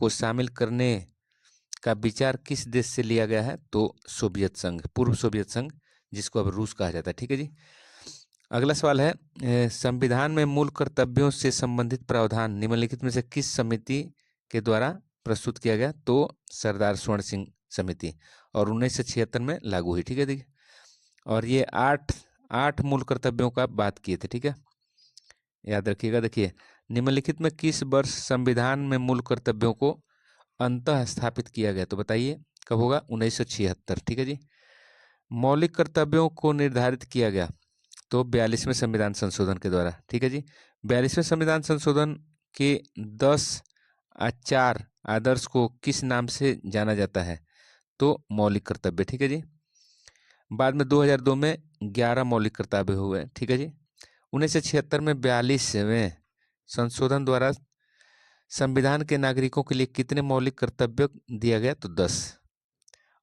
को शामिल करने का विचार किस देश से लिया गया है? तो सोवियत संघ, पूर्व सोवियत संघ, जिसको अब रूस कहा जाता है। ठीक है जी। अगला सवाल है, संविधान में मूल कर्तव्यों से संबंधित प्रावधान निम्नलिखित में से किस समिति के द्वारा प्रस्तुत किया गया? तो सरदार स्वर्ण सिंह समिति, और 1976 में लागू हुई। ठीक है, देखिए, और ये आठ मूल कर्तव्यों का बात किए थे। ठीक है, याद रखिएगा। देखिए, निम्नलिखित में किस वर्ष संविधान में मूल कर्तव्यों को अंतः स्थापित किया गया? तो बताइए कब होगा? 1976। ठीक है जी। मौलिक कर्तव्यों को निर्धारित किया गया तो 42वें संविधान संशोधन के द्वारा। ठीक है जी। 42वें संविधान संशोधन के 10 आदर्श को किस नाम से जाना जाता है? तो मौलिक कर्तव्य। ठीक है जी। बाद में 2002 में 11 मौलिक कर्तव्य हुए। ठीक है जी। 1976 में 42वें संशोधन द्वारा संविधान के नागरिकों के लिए कितने मौलिक कर्तव्य दिया गया? तो 10।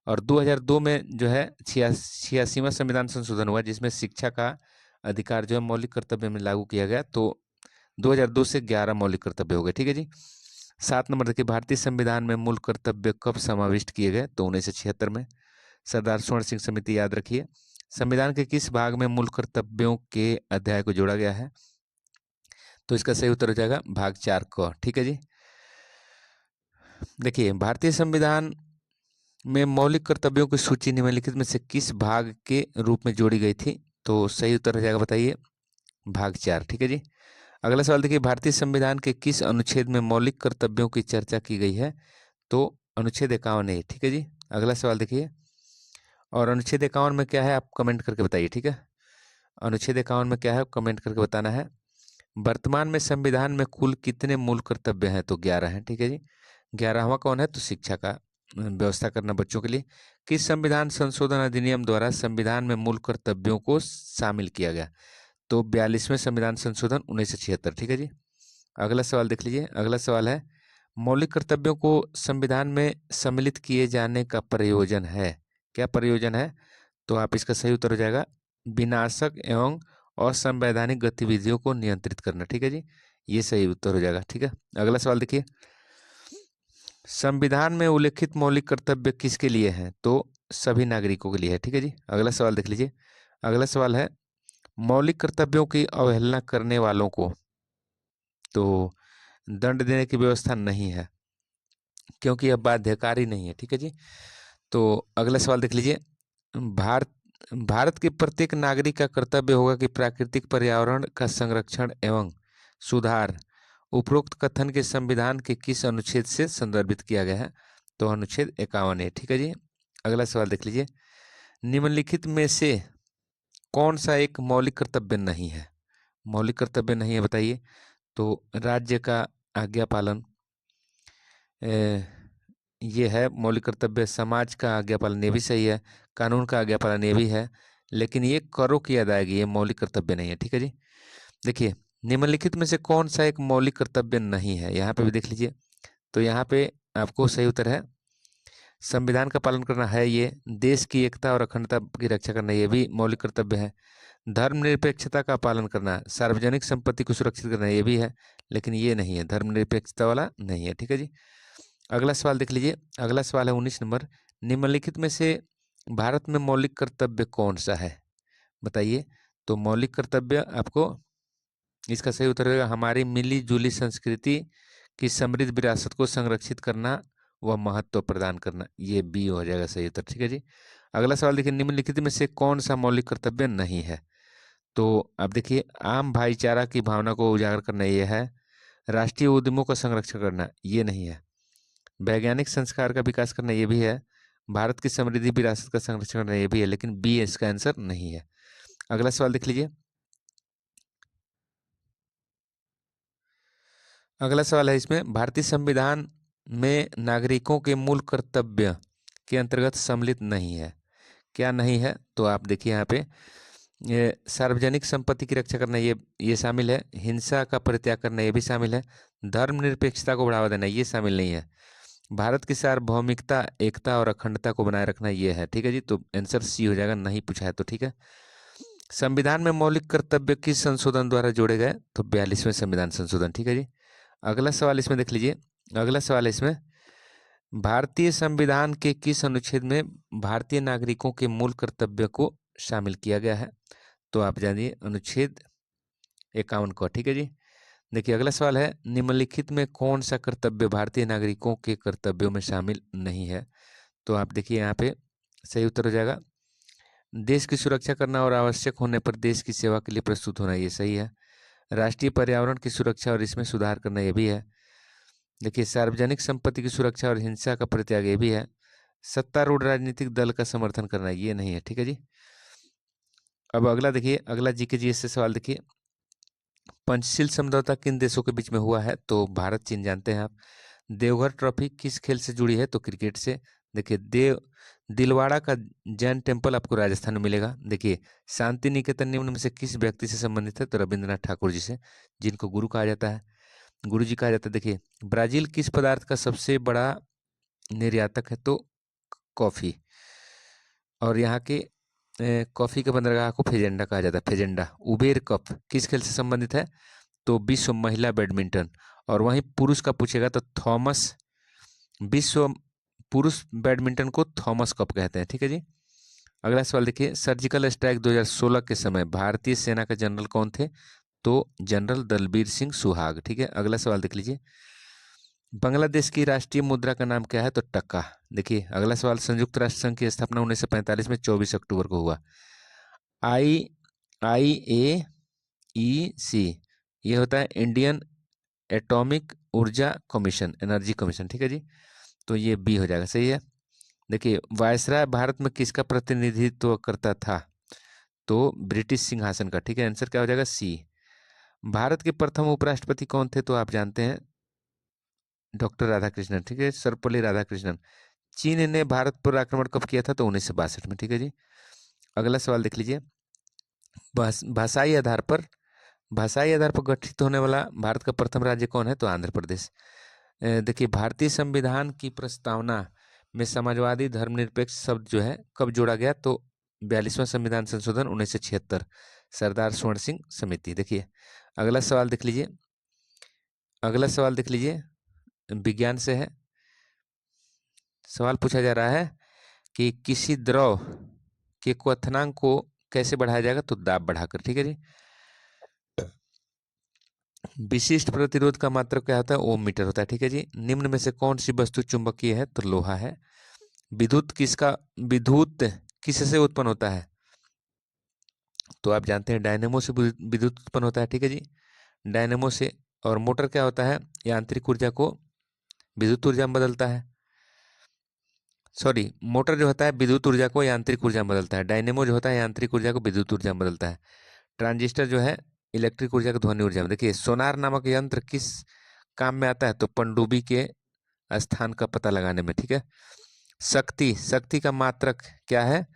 और 2002 में जो है 86वां संविधान संशोधन हुआ, जिसमें शिक्षा का अधिकार जो है मौलिक कर्तव्य में लागू किया गया। तो 2002 से 11 मौलिक कर्तव्य हो गए। ठीक है जी। 7 नंबर देखिए, भारतीय संविधान में मूल कर्तव्य कब समाविष्ट किए गए? तो 1976 में। सरदार स्वर्ण सिंह समिति, याद रखिए। संविधान के किस भाग में मूल कर्तव्यों के अध्याय को जोड़ा गया है? तो इसका सही उत्तर हो जाएगा भाग 4 क। ठीक है जी। देखिए, भारतीय संविधान में मौलिक कर्तव्यों की सूची निम्नलिखित में से किस भाग के रूप में जोड़ी गई थी? तो सही उत्तर हो जाएगा, बताइए, भाग 4। ठीक है जी। अगला सवाल देखिए, भारतीय संविधान के किस अनुच्छेद में मौलिक कर्तव्यों की चर्चा की गई है? तो अनुच्छेद 51 ठीक है जी। अगला सवाल देखिए, और अनुच्छेद 51 में क्या है आप कमेंट करके बताइए। ठीक है, अनुच्छेद 51 में क्या है कमेंट करके बताना है। वर्तमान में संविधान में कुल कितने मूल कर्तव्य हैं? तो 11 हैं। ठीक है जी। 11वां कौन है? तो शिक्षा का व्यवस्था करना बच्चों के लिए। किस संविधान संशोधन अधिनियम द्वारा संविधान में मूल कर्तव्यों को शामिल किया गया? तो 42वें संविधान संशोधन 1976। ठीक है जी। अगला सवाल देख लीजिए। अगला सवाल है, मौलिक कर्तव्यों को संविधान में सम्मिलित किए जाने का प्रयोजन है? क्या प्रयोजन है? तो आप इसका सही उत्तर हो जाएगा विनाशक एवं असंवैधानिक गतिविधियों को नियंत्रित करना। ठीक है जी, ये सही उत्तर हो जाएगा। ठीक है, अगला सवाल देखिए, संविधान में उल्लेखित मौलिक कर्तव्य किसके लिए हैं? तो सभी नागरिकों के लिए है। ठीक है जी। अगला सवाल देख लीजिए। अगला सवाल है, मौलिक कर्तव्यों की अवहेलना करने वालों को तो दंड देने की व्यवस्था नहीं है, क्योंकि यह बाध्यकारी नहीं है। ठीक है जी। तो अगला सवाल देख लीजिए, भारत भारत के प्रत्येक नागरिक का कर्तव्य होगा कि प्राकृतिक पर्यावरण का संरक्षण एवं सुधार उपरोक्त कथन के संविधान के किस अनुच्छेद से संदर्भित किया गया है? तो अनुच्छेद 51 है। ठीक है जी। अगला सवाल देख लीजिए, निम्नलिखित में से कौन सा एक मौलिक कर्तव्य नहीं है? मौलिक कर्तव्य नहीं है, बताइए। तो राज्य का आज्ञा पालन ये है मौलिक कर्तव्य। समाज का आज्ञा पालन ये भी सही है। कानून का आज्ञा पालन ये भी है, लेकिन ये करों की अदायगी ये मौलिक कर्तव्य नहीं है। ठीक है जी। देखिए, निम्नलिखित में से कौन सा एक मौलिक कर्तव्य नहीं है? यहाँ पे भी देख लीजिए। तो यहाँ पे आपको सही उत्तर है संविधान का पालन करना है ये। देश की एकता और अखंडता की रक्षा करना ये भी मौलिक कर्तव्य है। धर्मनिरपेक्षता का पालन करना, सार्वजनिक संपत्ति को सुरक्षित करना ये भी है, लेकिन ये नहीं है, धर्मनिरपेक्षता वाला नहीं है। ठीक है जी। अगला सवाल देख लीजिए। अगला सवाल है 19 नंबर, निम्नलिखित में से भारत में मौलिक कर्तव्य कौन सा है? बताइए। तो मौलिक कर्तव्य आपको इसका सही उत्तर होगा हमारी मिली जुली संस्कृति की समृद्ध विरासत को संरक्षित करना व महत्व प्रदान करना, ये बी हो जाएगा सही उत्तर। ठीक है जी। अगला सवाल देखिए, निम्नलिखित में से कौन सा मौलिक कर्तव्य नहीं है? तो आप देखिए, आम भाईचारा की भावना को उजागर करना ये है। राष्ट्रीय उद्यमों का संरक्षण करना ये नहीं है। वैज्ञानिक संस्कार का विकास करना ये भी है। भारत की समृद्धि विरासत का संरक्षण करना ये भी है, लेकिन बी इसका आंसर नहीं है। अगला सवाल देख लीजिए। अगला सवाल है इसमें, भारतीय संविधान में नागरिकों के मूल कर्तव्य के अंतर्गत सम्मिलित नहीं है। क्या नहीं है? तो आप देखिए यहाँ पे, ये सार्वजनिक संपत्ति की रक्षा करना ये शामिल है। हिंसा का परित्याग करना ये भी शामिल है। धर्मनिरपेक्षता को बढ़ावा देना ये शामिल नहीं है। भारत की सार्वभौमिकता, एकता और अखंडता को बनाए रखना ये है। ठीक है जी। तो आंसर सी हो जाएगा, नहीं पूछा है तो। ठीक है, संविधान में मौलिक कर्तव्य किस संशोधन द्वारा जोड़े गए? तो 42वें संविधान संशोधन। ठीक है जी। अगला सवाल इसमें देख लीजिए। अगला सवाल है इसमें, भारतीय संविधान के किस अनुच्छेद में भारतीय नागरिकों के मूल कर्तव्य को शामिल किया गया है? तो आप जानिए अनुच्छेद 51 को। ठीक है जी। देखिए अगला सवाल है, निम्नलिखित में कौन सा कर्तव्य भारतीय नागरिकों के कर्तव्यों में शामिल नहीं है? तो आप देखिए यहाँ पे सही उत्तर हो जाएगा देश की सुरक्षा करना और आवश्यक होने पर देश की सेवा के लिए प्रस्तुत होना, ये सही है। राष्ट्रीय पर्यावरण की सुरक्षा और इसमें सुधार करना, ये भी है। देखिए सार्वजनिक संपत्ति की सुरक्षा और हिंसा का परित्याग, ये भी है। सत्तारूढ़ राजनीतिक दल का समर्थन करना, ये नहीं है। ठीक है जी। अब अगला देखिए, अगला जीके जी से सवाल देखिए, पंचशील समझौता किन देशों के बीच में हुआ है? तो भारत चीन, जानते हैं आप। देवघर ट्रॉफी किस खेल से जुड़ी है? तो क्रिकेट से। देखिए दिलवाड़ा का जैन टेम्पल आपको राजस्थान में मिलेगा। देखिए शांति निकेतन निम्न में से किस व्यक्ति से संबंधित है? तो रविंद्रनाथ ठाकुर जी से, जिनको गुरु कहा जाता है, गुरु जी कहा जाता है। देखिए ब्राजील किस पदार्थ का सबसे बड़ा निर्यातक है? तो कॉफी। और यहाँ के कॉफी के बंदरगाह को फेजेंडा कहा जाता है, फेजेंडा। उबेर कप किस खेल से संबंधित है? तो विश्व महिला बैडमिंटन। और वहीं पुरुष का पूछेगा तो थॉमस, विश्व पुरुष बैडमिंटन को थॉमस कप कहते हैं। ठीक है जी। अगला सवाल देखिए, सर्जिकल स्ट्राइक 2016 के समय भारतीय सेना के जनरल कौन थे? तो जनरल दलबीर सिंह सुहाग। ठीक है। अगला सवाल देख लीजिए, बांग्लादेश की राष्ट्रीय मुद्रा का नाम क्या है? तो टका। देखिए अगला सवाल, संयुक्त राष्ट्र संघ की स्थापना 1945 में 24 अक्टूबर को हुआ। IAEC ये होता है इंडियन एटॉमिक ऊर्जा कमीशन, एनर्जी कमीशन। ठीक है जी। तो ये बी हो जाएगा, सही है। देखिए वायसराय भारत में किसका प्रतिनिधित्व करता था? तो ब्रिटिश सिंहासन का। ठीक है, आंसर क्या हो जाएगा? सी। भारत के प्रथम उपराष्ट्रपति कौन थे? तो आप जानते हैं डॉक्टर राधाकृष्णन। ठीक है, सर्वपल्ली राधाकृष्णन। चीन ने भारत पर आक्रमण कब किया था? तो 1962 में। ठीक है जी। अगला सवाल देख लीजिए, भाषाई आधार पर, भाषाई आधार पर गठित होने वाला भारत का प्रथम राज्य कौन है? तो आंध्र प्रदेश। देखिए भारतीय संविधान की प्रस्तावना में समाजवादी धर्मनिरपेक्ष शब्द जो है कब जोड़ा गया? तो 42वां संविधान संशोधन 1976, सरदार स्वर्ण सिंह समिति। देखिए अगला सवाल देख लीजिए, अगला सवाल देख लीजिए, विज्ञान से है। सवाल पूछा जा रहा है कि किसी द्रव के क्वथनांक को कैसे बढ़ाया जाएगा? तो दाब बढ़ाकर। ठीक है जी। विशिष्ट प्रतिरोध का मात्रक क्या होता है? ओम मीटर होता है। ठीक है जी। निम्न में से कौन सी वस्तु चुंबकीय है? तो लोहा है। विद्युत किससे उत्पन्न होता है? तो आप जानते हैं डायनेमो से विद्युत उत्पन्न होता है। ठीक है जी, डायनेमो से। और मोटर क्या होता है? यांत्रिक ऊर्जा को विद्युत ऊर्जा में बदलता है। सॉरी, मोटर जो होता है विद्युत ऊर्जा को यांत्रिक ऊर्जा में बदलता है। डायनेमो जो होता है यांत्रिक ऊर्जा को विद्युत ऊर्जा में बदलता है। ट्रांजिस्टर जो है इलेक्ट्रिक ऊर्जा को ध्वनि ऊर्जा में। देखिए सोनार नामक यंत्र किस काम में आता है? तो पनडुब्बी के स्थान का पता लगाने में। ठीक है। शक्ति, शक्ति का मात्रक क्या है?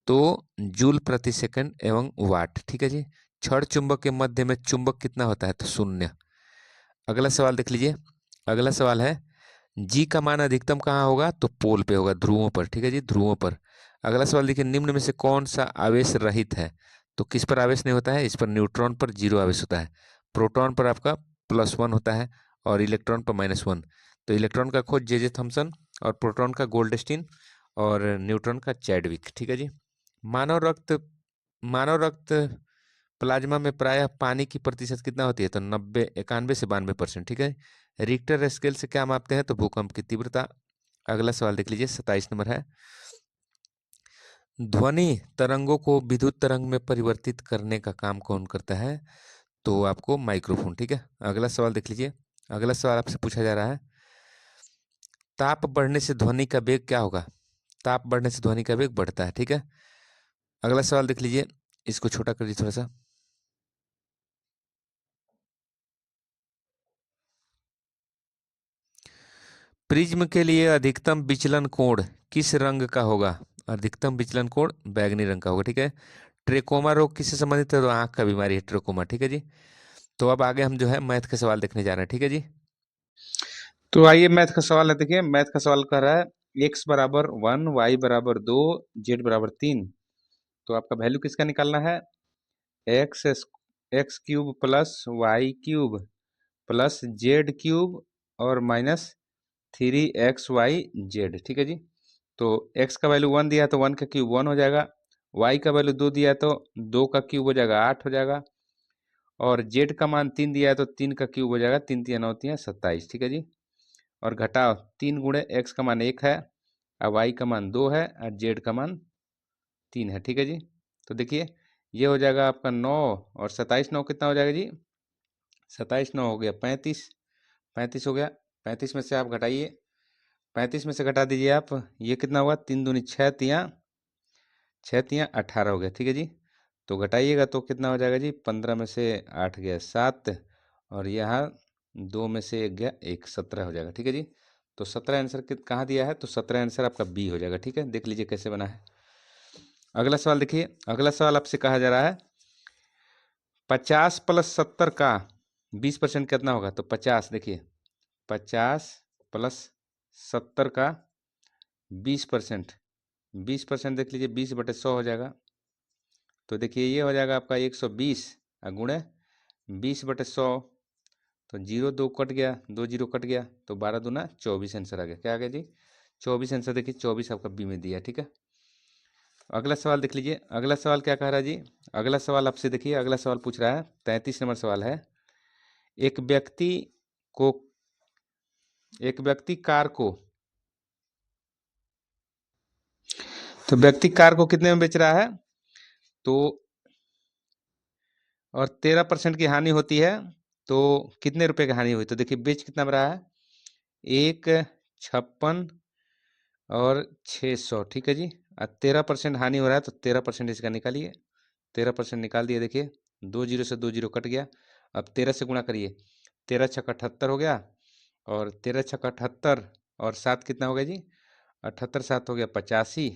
तो जूल प्रति सेकंड एवं वाट। ठीक है जी। छड़ चुंबक के मध्य में चुंबक कितना होता है? तो शून्य। अगला सवाल देख लीजिए, अगला सवाल है, जी का मान अधिकतम कहाँ होगा? तो पोल पे होगा, ध्रुवों पर। ठीक है जी, ध्रुवों पर। अगला सवाल देखिए, निम्न में से कौन सा आवेश रहित है? तो किस पर आवेश नहीं होता है? इस पर न्यूट्रॉन पर जीरो आवेश होता है। प्रोटॉन पर आपका +1 होता है और इलेक्ट्रॉन पर -1। तो इलेक्ट्रॉन का खोज जे थॉमसन और प्रोटॉन का गोल्डस्टीन और न्यूट्रॉन का चैडविक। ठीक है जी। मानव रक्त, मानव रक्त प्लाज्मा में प्रायः पानी की प्रतिशत कितना होती है? तो 90, 91 से 92%। ठीक है। रिक्टर स्केल से क्या मापते हैं? तो भूकंप की तीव्रता। अगला सवाल देख लीजिए, 27 नंबर है, ध्वनि तरंगों को विद्युत तरंग में परिवर्तित करने का काम कौन करता है? तो आपको माइक्रोफोन। ठीक है। अगला सवाल देख लीजिए, अगला सवाल आपसे पूछा जा रहा है, ताप बढ़ने से ध्वनि का वेग क्या होगा? ताप बढ़ने से ध्वनि का वेग बढ़ता है। ठीक है। अगला सवाल देख लीजिए, इसको छोटा कर दीजिए थोड़ा सा। प्रिज्म के लिए अधिकतम विचलन कोण किस रंग का होगा? अधिकतम विचलन कोण बैगनी रंग का होगा। ठीक है। ट्रेकोमा रोग किससे संबंधित है? तो आंख का बीमारी है ट्रेकोमा। ठीक है जी। तो अब आगे हम जो है मैथ के सवाल देखने जा रहे हैं। ठीक है जी। तो आइए मैथ का सवाल है। देखिए मैथ का सवाल कर रहा है x बराबर 1, y बराबर 2, z बराबर 3। तो आपका वैल्यू किसका निकालना है? X cube plus y cube plus z cube और माइनस 3xyz, ठीक है जी। तो x का वैल्यू 1 दिया है तो 1 का क्यूब 1 हो जाएगा, y का वैल्यू 2 दिया है तो 2 का क्यूब हो जाएगा 8 हो जाएगा, और z का मान 3 दिया है तो 3 का क्यूब हो जाएगा, 3 3 9 3 27, ठीक है जी। और घटाओ 3 गुणे x का मान 1 है और y का मान 2 है और z का मान 3 है, ठीक है जी। तो देखिए ये हो जाएगा आपका 9 और 27 9 कितना हो जाएगा जी, 27 9 हो गया 35, 35 हो गया। 35 में से आप घटाइए, 35 में से घटा दीजिए आप, ये कितना हुआ, 3 दूनी 6 तियाँ 6 तियाँ 18 हो गया, ठीक है जी। तो घटाइएगा तो कितना हो जाएगा जी, 15 में से 8 गया 7 और यहाँ 2 में से 1 गया 1, 17 हो जाएगा, ठीक है जी। तो 17 आंसर कहाँ दिया है, तो 17 आंसर आपका बी हो जाएगा, ठीक है। देख लीजिए कैसे बना है। अगला सवाल देखिए, अगला सवाल आपसे कहा जा रहा है 50 प्लस 70 का 20% कितना होगा, तो 50 देखिए 50 प्लस 70 का 20%, 20% देख लीजिए 20/100 हो जाएगा। तो देखिए ये हो जाएगा आपका 120 गुणे 20/100, तो 0 2 कट गया, 2 0 कट गया, तो 12 दूना 24 आंसर आ गया। क्या आ गया जी, 24 आंसर। देखिए 24 आपका बी में दिया, ठीक है। अगला सवाल देख लीजिए, अगला सवाल क्या कह रहा है जी, अगला सवाल आपसे देखिए, अगला सवाल पूछ रहा है 33 नंबर सवाल है। एक व्यक्ति को एक व्यक्ति कार को तो व्यक्ति कार को कितने में बेच रहा है, तो और 13% की हानि होती है तो कितने रुपए की हानि हुई, तो देखिए बेच कितना में रहा है, 156 और 600, ठीक है जी। और 13% हानि हो रहा है तो 13% इसका निकालिए, 13% निकाल दिए, देखिए 2 जीरो से 2 जीरो कट गया। अब 13 से गुणा करिए, 13 छक्का 78 हो गया, और 13 छक्का 78 और 7 कितना हो गया जी, 78 7 हो गया 85,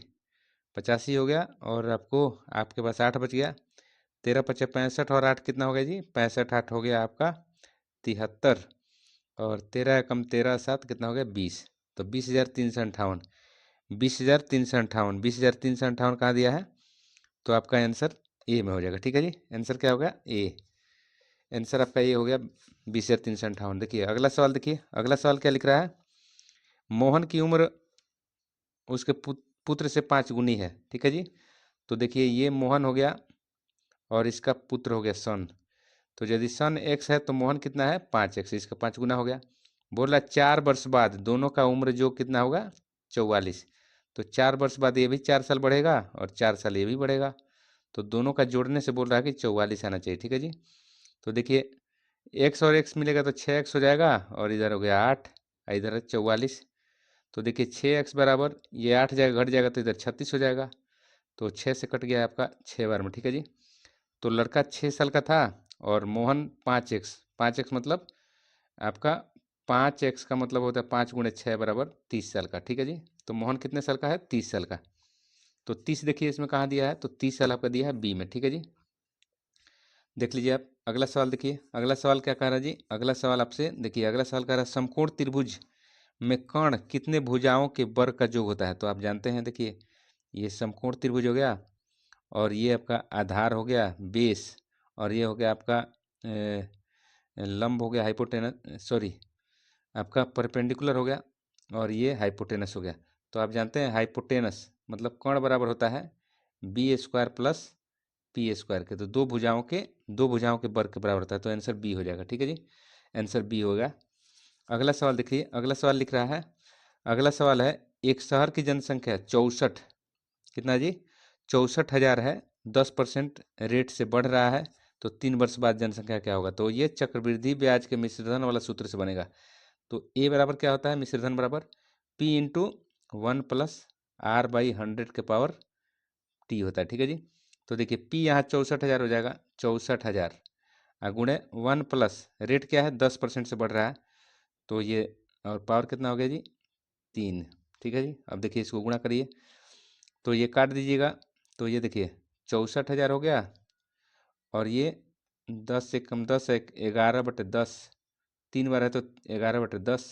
85 हो गया, और आपको आपके पास 8 बच गया, 13 पचे 65 और 8 कितना हो गया जी, 65 8 हो गया आपका 73, और 13 कम 13 7 कितना हो गया 20, तो 20,358, 20,358, 20,358 कहाँ दिया है, तो आपका आंसर ए में हो जाएगा, ठीक है जी। आंसर क्या होगा, ए, आंसर आपका ये हो गया 20,358। देखिए अगला सवाल, देखिए अगला सवाल क्या लिख रहा है, मोहन की उम्र उसके पुत्र से 5 गुनी है, ठीक है जी। तो देखिए ये मोहन हो गया और इसका पुत्र हो गया सन, तो यदि सन एक्स है तो मोहन कितना है 5x, इसका 5 गुना हो गया। बोल रहा 4 वर्ष बाद दोनों का उम्र जो कितना होगा 44, तो 4 वर्ष बाद ये भी 4 साल बढ़ेगा और 4 साल ये भी बढ़ेगा, तो दोनों का जोड़ने से बोल रहा है कि 44 आना चाहिए, ठीक है जी। तो देखिए एक्स और एक्स मिलेगा तो 6x हो जाएगा, और इधर हो गया 8, इधर है 44, तो देखिए 6x बराबर ये 8 जाएगा घट जाएगा तो इधर 36 हो जाएगा, तो 6 से कट गया आपका 6 बार में, ठीक है जी। तो लड़का 6 साल का था और मोहन 5x, 5x मतलब आपका 5x का मतलब होता है 5 गुणे 6 बराबर 30 साल का, ठीक है जी। तो मोहन कितने साल का है, 30 साल का, तो 30 देखिए इसमें कहाँ दिया है, तो 30 साल आपका दिया है बी में, ठीक है जी। देख लीजिए आप अगला सवाल, देखिए अगला सवाल क्या कह रहा है जी, अगला सवाल आपसे देखिए, अगला सवाल कह रहा है समकोण त्रिभुज में कर्ण कितने भुजाओं के वर्ग का योग होता है, तो आप जानते हैं देखिए ये समकोण त्रिभुज हो गया, और ये आपका आधार हो गया बेस, और ये हो गया आपका लंब हो गया हाइपोटेनस, सॉरी आपका परपेंडिकुलर हो गया, और ये हाइपोटेनस हो गया। तो आप जानते हैं हाइपोटेनस मतलब कर्ण बराबर होता है b square plus p square के, तो दो भुजाओं के वर्ग के बराबर होता है, तो आंसर बी हो जाएगा, ठीक है जी। आंसर बी होगा। अगला सवाल देखिए, अगला सवाल लिख रहा है, अगला सवाल है एक शहर की जनसंख्या 64, कितना जी 64,000 है, 10% रेट से बढ़ रहा है, तो 3 वर्ष बाद जनसंख्या क्या होगा, तो ये चक्रवृद्धि ब्याज के मिश्रधन वाला सूत्र से बनेगा। तो ए बराबर क्या होता है, मिश्रधन बराबर पी इंटू 1+r/100 के पावर टी होता है, ठीक है जी। तो देखिए पी यहाँ 64,000 हो जाएगा, 64,000 गुणे 1 प्लस रेट क्या है 10% से बढ़ रहा है, तो ये और पावर कितना हो गया जी 3, ठीक है जी। अब देखिए इसको गुणा करिए, तो ये काट दीजिएगा, तो ये देखिए 64,000 हो गया, और ये 10 से कम 10 है 11/10, 3 बार है तो 11/10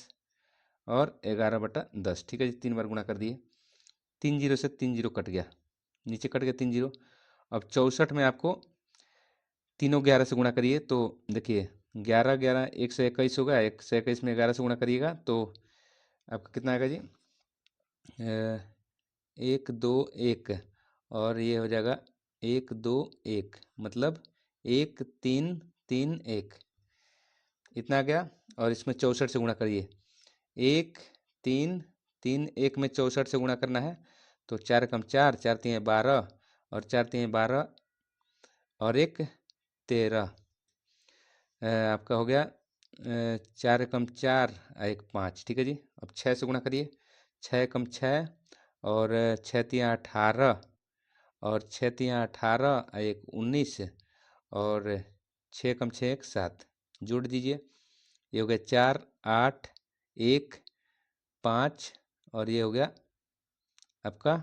और 11/10, ठीक है जी। 3 बार गुणा कर दिए, 3 जीरो से 3 जीरो कट गया, नीचे कट गया 3 जीरो। अब 64 में आपको तीनों 11 से गुणा करिए, तो देखिए 11 11 121 होगा, 121 में 11 से गुणा करिएगा तो आपका कितना आएगा जी? 1 2 1 और ये हो जाएगा 1 2 1, मतलब 1 3 3 1, इतना आ गया। और इसमें 64 से गुणा करिए। 1 3 3 1 में 64 से गुणा करना है, तो 4 एकम 4, 4 3 12, और 4 3 12 और 1 13, आपका हो गया 4 एकम 4 और 1 5, ठीक है जी। अब 6 से गुणा करिए। 6 एकम 6 और 6 3 18, और 6 3 18 और 1 19, और 6 एकम 6 1 7, जोड़ दीजिए। ये हो गया 4 8 1 5, और ये हो गया आपका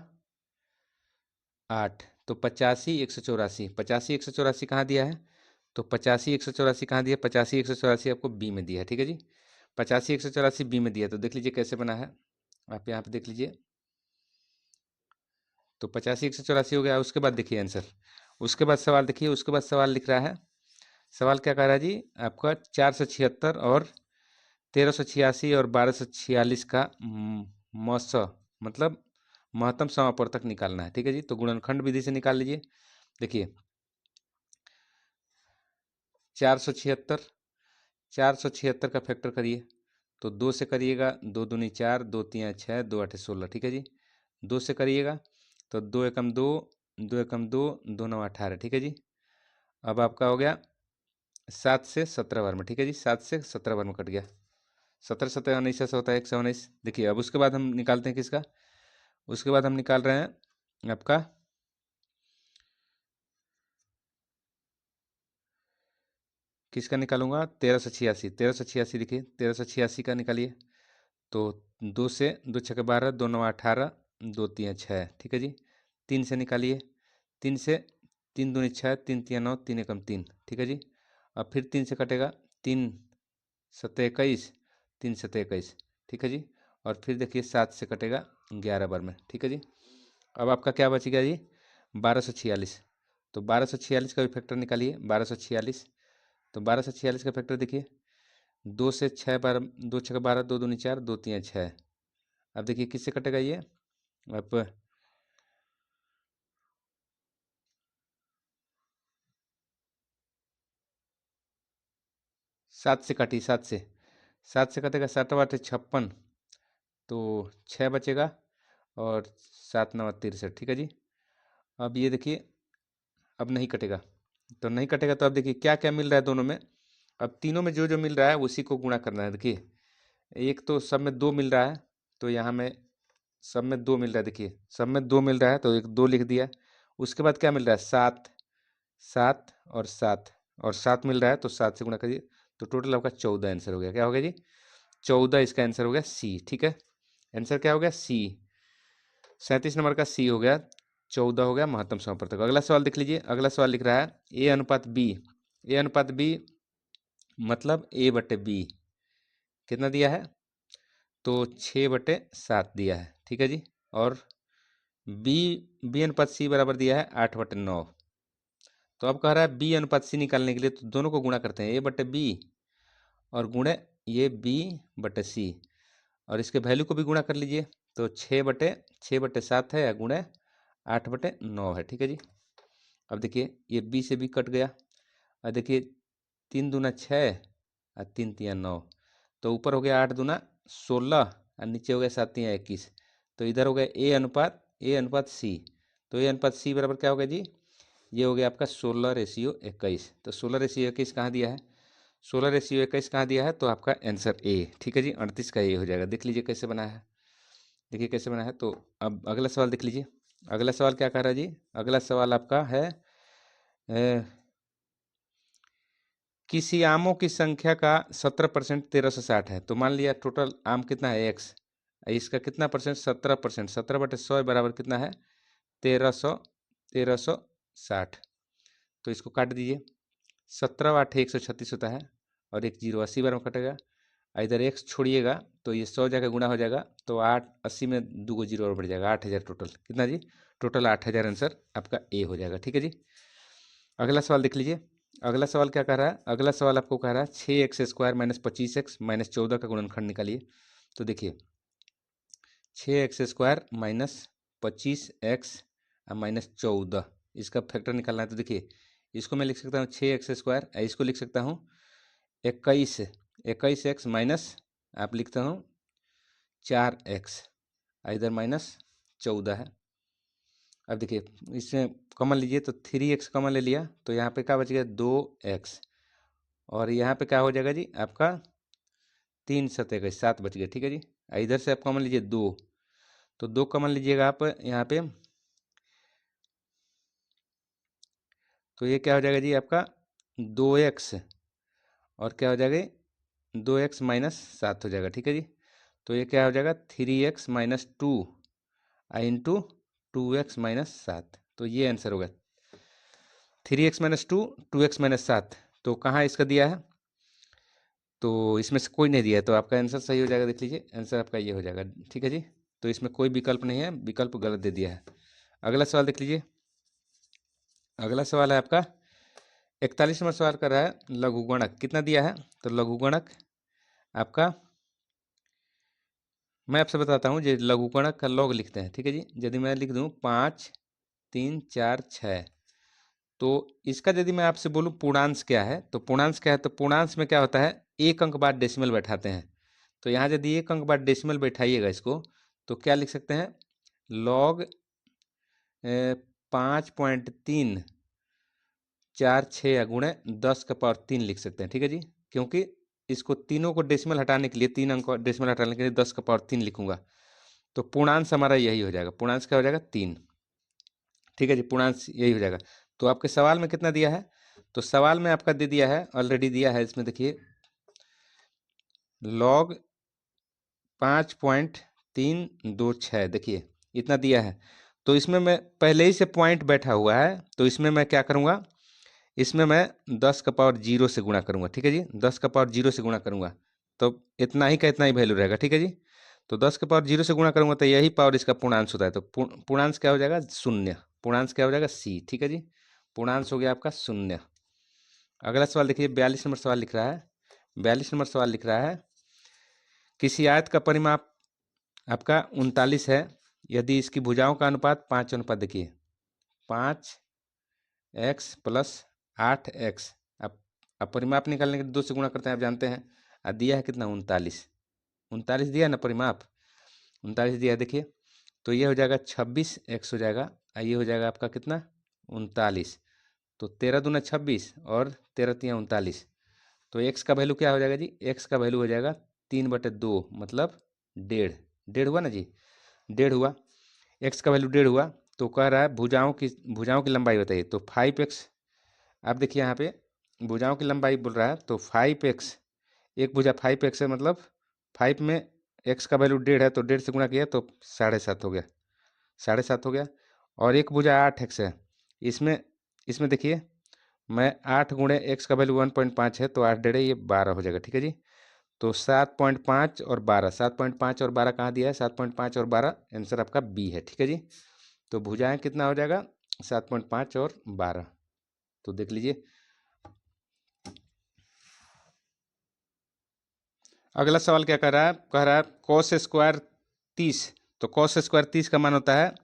8। तो 85 184, 85 184 कहाँ दिया है? तो 85 184 कहाँ दिया? 85 184 आपको बी में दिया है, ठीक है जी। 85 184 बी में दिया है, तो देख लीजिए कैसे बना है। आप यहाँ पे देख लीजिए। तो 85 184 हो गया। उसके बाद देखिए आंसर। उसके बाद सवाल देखिए, उसके बाद सवाल लिख रहा है। सवाल क्या कह रहा है जी? आपका 476 और 1386 और 1246 का मौस, मतलब महत्तम समापवर्तक निकालना है, ठीक है जी। तो गुणनखंड विधि से निकाल लीजिए। देखिए 476, 476 का फैक्टर करिए, तो 2 से करिएगा, 2 दूनी 4, 2 तिया 6, 2 आठे 16, ठीक है जी। 2 से करिएगा तो 2 एकम 2, 2 एकम 2, 2 9 18, ठीक है जी। अब आपका हो गया 7 से 17 बार में, ठीक है जी। 7 से 17 बार में कट गया। 17 17 19 से होता है 119। देखिए अब उसके बाद हम निकालते हैं किसका? उसके बाद हम निकाल रहे हैं आपका किसका निकालूंगा? 1386। 1386 देखिए, 1386 का निकालिए। तो 2 से 2 छक्के 12, 2 9 18, 2 तिया 6, ठीक है जी। 3 से निकालिए। 3 से 3 दूनी 6, 3 तिया 9, 3 एकम 3, ठीक है जी। अब फिर 3 से कटेगा। 3 सत्ते 21, 3 सत्ते 21, ठीक है जी। और फिर देखिए 7 से कटेगा 11 बार में, ठीक है जी। अब आपका क्या बच गया जी? 1246। तो 1246 का भी फैक्टर निकालिए। 1246, तो 1246 का फैक्टर देखिए, 2 से 6 बार, 2 छः 12, 2 दूनी 4, 2 तिया 6। अब देखिए किससे कटेगा ये? अब 7 से काटिए। 7 से कटेगा 7 8 56, तो 6 बचेगा, और 7 9 63, ठीक है जी। अब ये देखिए अब नहीं कटेगा। तो नहीं कटेगा तो अब देखिए क्या क्या मिल रहा है दोनों में। अब तीनों में जो जो मिल रहा है उसी को गुणा करना है। देखिए एक तो सब में 2 मिल रहा है, तो यहाँ में सब में 2 मिल रहा है। देखिए सब में 2 मिल रहा है, तो एक 2 लिख दिया। उसके बाद क्या मिल रहा है? 7 7 और 7, और 7 मिल रहा है, तो 7 से गुणा करिए। तो टोटल आपका 14 आंसर हो गया। क्या हो गया जी? 14 इसका आंसर हो गया सी, ठीक है। आंसर क्या हो गया? सी। 37 नंबर का सी हो गया। 14 हो गया महत्तम समापवर्तक। अगला सवाल देख लीजिए। अगला सवाल लिख रहा है ए अनुपात बी। ए अनुपात बी मतलब ए बटे बी कितना दिया है? तो 6/7 दिया है, ठीक है जी। और बी बी अनुपात सी बराबर दिया है 8/9। तो अब कह रहा है बी अनुपात सी निकालने के लिए तो दोनों को गुणा करते हैं, ए बटे बी और गुणे ये बी बटे सी, और इसके वैल्यू को भी गुणा कर लीजिए। तो 6/7 है, गुणे 8/9 है, ठीक है जी। अब देखिए ये बी से बी कट गया। और देखिए 3 दूना 6 और 3 तिया 9, तो ऊपर हो गया 8 दूना 16 और नीचे हो गया 7 तिया 21। तो इधर हो गया ए अनुपात सी। तो ए अनुपात सी बराबर क्या हो गया जी? ये हो गया आपका 16:21। तो 16:21 कहाँ दिया है? 16:21 कहाँ दिया है? तो आपका आंसर ए, ठीक है जी। 38 का ए हो जाएगा। देख लीजिए कैसे बना है। देखिए कैसे बना है। तो अब अगला सवाल देख लीजिए। अगला सवाल क्या कह रहा है जी? अगला सवाल आपका है किसी आमों की संख्या का 17% 1360 है। तो मान लिया टोटल आम कितना है? एक्स। इसका कितना परसेंट? 17%। 17/100 बराबर कितना है? 1360। तो इसको काट दीजिए। 17 8 136 होता है, और एक जीरो 80 बार में कटेगा। इधर एक्स छोड़िएगा तो ये 100 जाकर गुणा हो जाएगा। तो 8 80 में 2 जीरो और बढ़ जाएगा, 8000 टोटल। कितना जी? टोटल 8000 आंसर आपका ए हो जाएगा, ठीक है जी। अगला सवाल देख लीजिए। अगला सवाल क्या कह रहा है? अगला सवाल आपको कह रहा है 6x² - 25x - 14 का गुणनखंड निकालिए। तो देखिए 6x² माइनस 25x माइनस 14, इसका फैक्टर निकालना है। तो देखिए इसको मैं लिख सकता हूँ 6x², इसको लिख सकता हूँ 21x माइनस आप लिखता हूँ 4x, इधर माइनस 14 है। अब देखिए इसमें कॉमन लीजिए तो 3x कॉमन ले लिया, तो यहाँ पे क्या बच गया 2x, और यहाँ पे क्या हो जाएगा जी आपका 3 7 21 7 बच गया। ठीक है जी, इधर से आप कॉमन लीजिए 2, तो 2 कॉमन लीजिएगा आप यहाँ पे, तो ये क्या हो जाएगा जी आपका 2x, और क्या हो जाएगा 2x माइनस 7 हो जाएगा। ठीक है जी, तो ये क्या हो जाएगा 3x minus 2 into 2x minus 7, तो ये आंसर होगा 3x माइनस 2 2x माइनस 7। तो कहाँ इसका दिया है, तो इसमें से कोई नहीं दिया है, तो आपका आंसर सही हो जाएगा। देख लीजिए आंसर आपका ये हो जाएगा। ठीक है जी, तो इसमें कोई विकल्प नहीं है, विकल्प गलत दे दिया है। अगला सवाल देख लीजिए, अगला सवाल है आपका 41 नंबर सवाल कर रहा है लघुगणक कितना दिया है। तो लघुगणक आपका मैं आपसे बताता हूँ, जो लघुगणक का लॉग लिखते हैं। ठीक है जी, यदि मैं लिख दूँ 5 3 4 6, तो इसका यदि मैं आपसे बोलूँ पूर्णांश क्या है, तो पूर्णांश क्या है, तो पूर्णांश में क्या होता है एक अंक बाद डेसिमल बैठाते हैं। तो यहाँ यदि एक अंक बाद डेसिमल बैठाइएगा इसको, तो क्या लिख सकते हैं लॉग 5.346 गुणे 10⁻³ लिख सकते हैं। ठीक है जी, क्योंकि इसको तीनों को डेसिमल हटाने के लिए, 3 अंक को डेसिमल हटाने के लिए 10⁻³ लिखूंगा, तो पूर्णांश हमारा यही हो जाएगा। पूर्णांश क्या हो जाएगा 3। ठीक है जी, पूर्णांश यही हो जाएगा। तो आपके सवाल में कितना दिया है, तो सवाल में आपका दे दिया है, ऑलरेडी दिया है इसमें, देखिए लॉग 5.326, देखिए इतना दिया है। तो इसमें मैं पहले ही से पॉइंट बैठा हुआ है, तो इसमें मैं क्या करूँगा, इसमें मैं 10⁻0 से गुणा करूँगा। ठीक है जी, 10⁻0 से गुणा करूँगा, तो इतना ही का इतना ही वैल्यू रहेगा। ठीक है जी, तो 10⁻0 से गुणा करूँगा तो यही पावर इसका पूर्णांश होता है। तो पूर्णांश क्या हो जाएगा 0, पूर्णांश क्या हो जाएगा C। ठीक है जी, पूर्णांश हो गया आपका 0। अगला सवाल देखिए 42 नंबर सवाल लिख रहा है, 42 नंबर सवाल लिख रहा है किसी आयत का परिमाप आपका 39 है, यदि इसकी भुजाओं का अनुपात 5 अनुपात, देखिए 5x प्लस 8x, अब परिमाप निकालने के लिए 2 से गुणा करते हैं, आप जानते हैं। और दिया है कितना 39, 39 दिया ना परिमाप, 39 दिया है। देखिए तो ये हो जाएगा 26x हो जाएगा, ये हो जाएगा आपका कितना 39, तो 13 दूना 26 और 13 तिया 39, तो x का वैल्यू क्या हो जाएगा जी, x का वैल्यू हो जाएगा 3/2, मतलब 1.5, 1.5 हुआ ना जी, 1.5 हुआ, x का वैल्यू 1.5 हुआ। तो कह रहा है भुजाओं की लंबाई बताइए, तो 5x, आप देखिए यहाँ पे भुजाओं की लंबाई बोल रहा है, तो 5x, एक भुजा 5x है, मतलब 5 में x का वैल्यू 1.5 है, तो 1.5 से गुणा किया तो 7.5 हो गया, 7.5 हो गया। और एक भुजा 8x है, इसमें इसमें देखिए मैं 8 गुणे x का वैल्यू 1.5 है, तो 8 1.5 ये 12 हो जाएगा। ठीक है जी, तो 7.5 और 12, 7.5 और 12 कहाँ दिया है, 7.5 और 12, आंसर आपका बी है। ठीक है जी, तो भुजाएं कितना हो जाएगा 7.5 और 12, तो देख लीजिए। अगला सवाल क्या कर रहा है, कह रहा है cos स्क्वायर 30, तो cos स्क्वायर 30 का मान होता है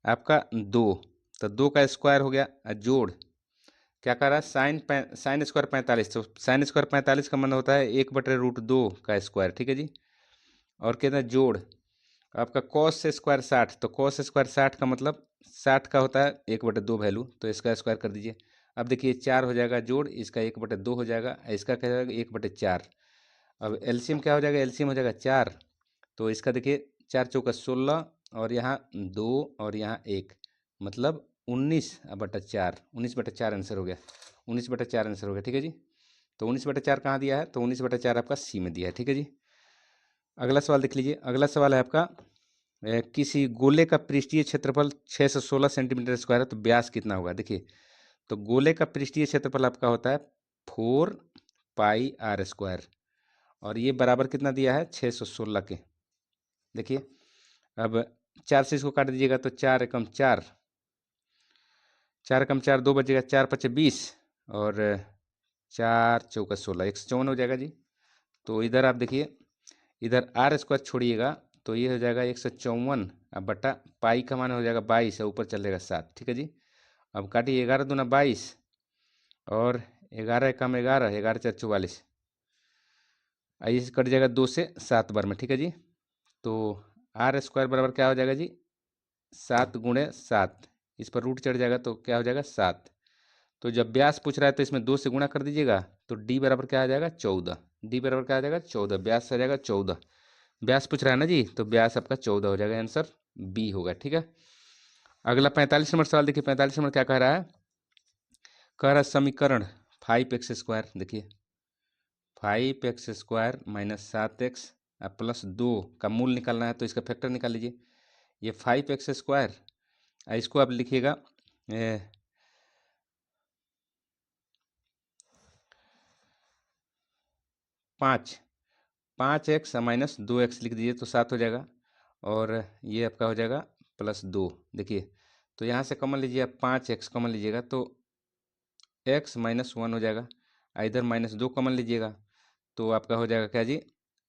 आपका 2, तो 2 का स्क्वायर हो गया, जोड़ क्या कर रहा है साइन स्क्वायर 45, तो साइन स्क्वायर 45 का मान होता है 1/√2 का स्क्वायर। ठीक है जी, और कहते हैं जोड़ आपका cos स्क्वायर 60, तो cos स्क्वायर 60 का मतलब 60 का होता है 1/2 वैल्यू, तो इसका स्क्वायर कर दीजिए। अब देखिए 4 हो जाएगा जोड़, इसका 1/2 हो जाएगा, इसका क्या हो जाएगा 1/4। अब एलसीएम क्या हो जाएगा, एलसीएम हो जाएगा 4, तो इसका देखिए 4 चौका 16, और यहाँ 2 और यहाँ 1, मतलब 19/4, 19/4 आंसर हो गया, 19/4 आंसर हो गया। ठीक है जी, तो 19/4 कहाँ दिया है, तो 19/4 आपका सी में दिया है। ठीक है जी, अगला सवाल देख लीजिए, अगला सवाल है आपका किसी गोले का पृष्ठीय क्षेत्रफल 616 सेंटीमीटर स्क्वायर है, तो व्यास कितना होगा। देखिए तो गोले का पृष्ठीय क्षेत्रफल आपका होता है 4πr², और ये बराबर कितना दिया है 616 के। देखिए अब 4 से इसको काट दीजिएगा, तो 4 एकम 4, 4 एकम 4, 2 बचेगा, 4 5 20, और 4 चौका 16, 154 हो जाएगा जी। तो इधर आप देखिए, इधर r² छोड़िएगा तो ये हो जाएगा 154, अब बटा पाई का मान हो जाएगा 22 और ऊपर चलेगा 7। ठीक है जी। अब काटिए, 11 दूना 22 और 11 कम 11, 11 4 44, आइए से कट जाएगा 2 से 7 बार में। ठीक है जी। तो आर स्क्वायर बराबर क्या हो जाएगा जी, 7 × 7, इस पर रूट चढ़ जाएगा तो क्या हो जाएगा 7। तो जब व्यास पूछ रहा है तो इसमें 2 से गुणा कर दीजिएगा, तो डी बराबर क्या आ जाएगा 14। डी बराबर क्या आ जाएगा 14, व्यास आ जाएगा 14। व्यास पूछ रहा है ना जी, तो व्यास आपका 14 हो जाएगा, आंसर बी होगा। ठीक है। अगला 45 नंबर सवाल देखिए, 45 नंबर क्या कह रहा है, कह रहा है समीकरण 5x² देखिए 5x² माइनस 7x प्लस 2 का मूल निकालना है, तो इसका फैक्टर निकाल लीजिए। ये 5x², इसको आप लिखिएगा 5x माइनस 2x लिख दीजिए तो 7 हो जाएगा, और ये आपका हो जाएगा प्लस 2। देखिए तो यहाँ से कॉमन लीजिए आप, 5x कॉमन लीजिएगा तो x माइनस 1 हो जाएगा, इधर माइनस 2 कॉमन लीजिएगा तो आपका हो जाएगा क्या जी,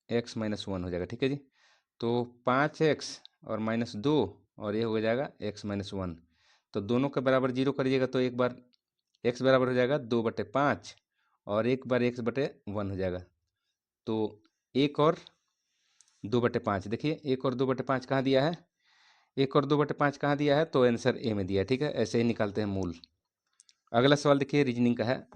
x माइनस 1 हो जाएगा। ठीक है जी। तो 5x और माइनस 2 और ये हो जाएगा x माइनस 1, तो दोनों के बराबर जीरो करिएगा तो एक बार x बराबर हो जाएगा 2/5 और एक बार x/1 हो जाएगा। तो 1 और 2/5, देखिए 1 और 2/5 कहाँ दिया है, 1 और 2/5 कहाँ दिया है, तो आंसर ए में दिया है। ठीक है, ऐसे ही निकालते हैं मूल। अगला सवाल देखिए रीजनिंग का है,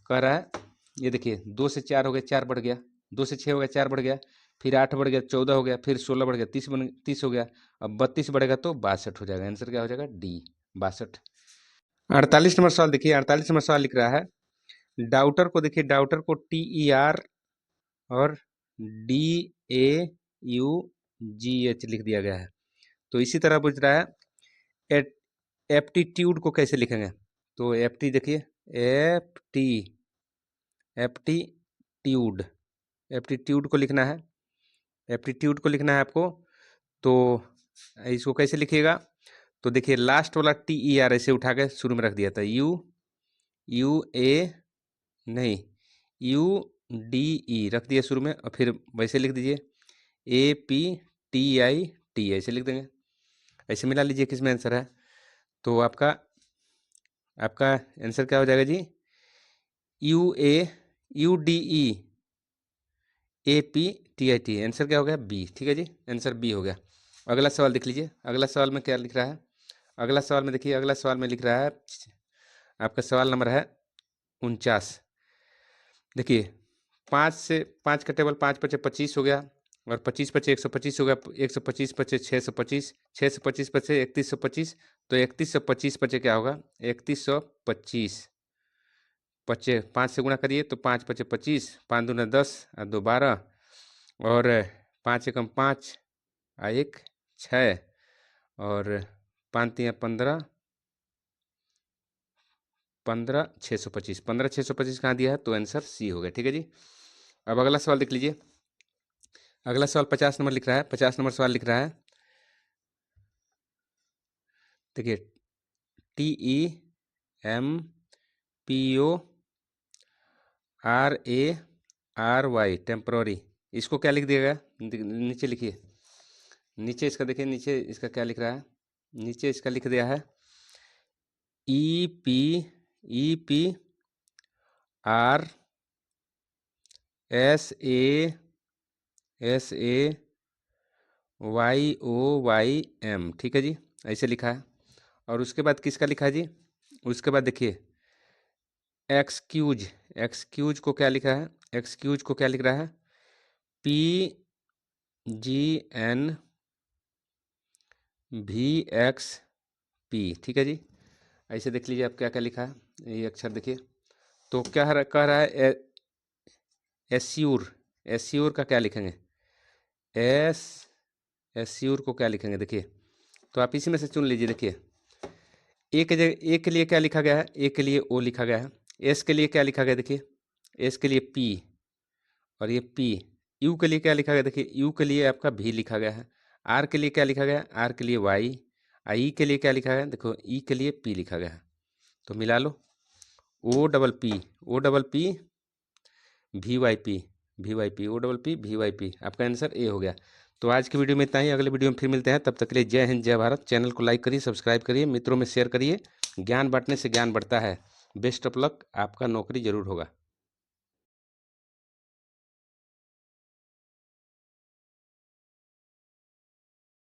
कह रहा है ये देखिए 2 से 4 हो गया 4 बढ़ गया, 2 से 6 हो गया 4 बढ़ गया, फिर 8 बढ़ गया 14 हो गया, फिर 16 बढ़ गया 30 हो गया, अब 32 बढ़ेगा तो 62 हो जाएगा। आंसर क्या हो जाएगा, डी 62। 48 नंबर सवाल देखिए, 48 नंबर सवाल लिख रहा है, डाउटर को देखिए, डाउटर को TER और DAUGH लिख दिया गया है। तो इसी तरह पूछ रहा है एप्टीट्यूड को कैसे लिखेंगे, तो एप्टी देखिए एप्टीट्यूड, एप्टीट्यूड को लिखना है, एप्टीट्यूड को लिखना है आपको। तो इसको कैसे लिखिएगा, तो देखिए लास्ट वाला TER ऐसे उठा के शुरू में रख दिया था, UDE रख दिया शुरू में, और फिर वैसे लिख दीजिए APTIT ऐसे लिख देंगे, ऐसे मिला लीजिए किसमें आंसर है। तो आपका आंसर क्या हो जाएगा जी, UDE APTIT, आंसर क्या हो गया बी। ठीक है जी, आंसर बी हो गया। अगला सवाल देख लीजिए, अगला सवाल में क्या लिख रहा है, अगला सवाल में देखिए, अगला सवाल में लिख रहा है आपका सवाल नंबर है 49। देखिए 5 का टेबल 5×5 = 25 हो गया, और 25×5 = 125 हो गया, 125×5 = 625, 625×5 = 3125, तो 3125 क्या होगा, 3125 पच्चे 5 से गुणा करिए तो 5×5 = 25, 5 दूना 10 और 2 12, और 5 एकम 5 और 1 6, और 5 3 15, 15 625, 15 625 कहाँ दिया है, तो आंसर सी हो गया। ठीक है जी। अब अगला सवाल देख लीजिए, अगला सवाल 50 नंबर लिख रहा है, 50 नंबर सवाल लिख रहा है, देखिए TEMPORARY टेम्पररी, इसको क्या लिख दिएगा, नीचे लिखिए, नीचे इसका देखिए, नीचे इसका क्या लिख रहा है, नीचे इसका लिख दिया है EPRSAYOYM। ठीक है जी, ऐसे लिखा है। और उसके बाद किसका लिखा है जी, उसके बाद देखिए एक्सक्यूज, एक्सक्यूज को क्या लिखा है, एक्सक्यूज को क्या लिख रहा है, PGNVXP। ठीक है जी, ऐसे देख लीजिए आप क्या क्या लिखा है, ये अक्षर देखिए। तो क्या कह रहा है एस्यूर, एस्यूर का क्या लिखेंगे, एस्यूर को क्या लिखेंगे, देखिए तो आप इसी में से चुन लीजिए। देखिए ए के जगह, ए के लिए क्या लिखा गया है, ए के लिए ओ लिखा गया है, एस के लिए क्या लिखा गया, देखिए एस के लिए पी और ये पी, यू के लिए क्या लिखा गया, देखिए यू के लिए आपका भी लिखा गया है, आर के लिए क्या लिखा गया, आर के लिए वाई, आई के लिए क्या लिखा गया, देखो ई के लिए पी लिखा गया है। तो मिला लो, OPP VYP VYP OPP VYP, आपका आंसर ए हो गया। तो आज की वीडियो में इतना ही, अगले वीडियो में फिर मिलते हैं। तब तक के लिए जय हिंद जय भारत। चैनल को लाइक करिए, सब्सक्राइब करिए, मित्रों में शेयर करिए। ज्ञान बांटने से ज्ञान बढ़ता है। बेस्ट ऑफ लक, आपका नौकरी जरूर होगा।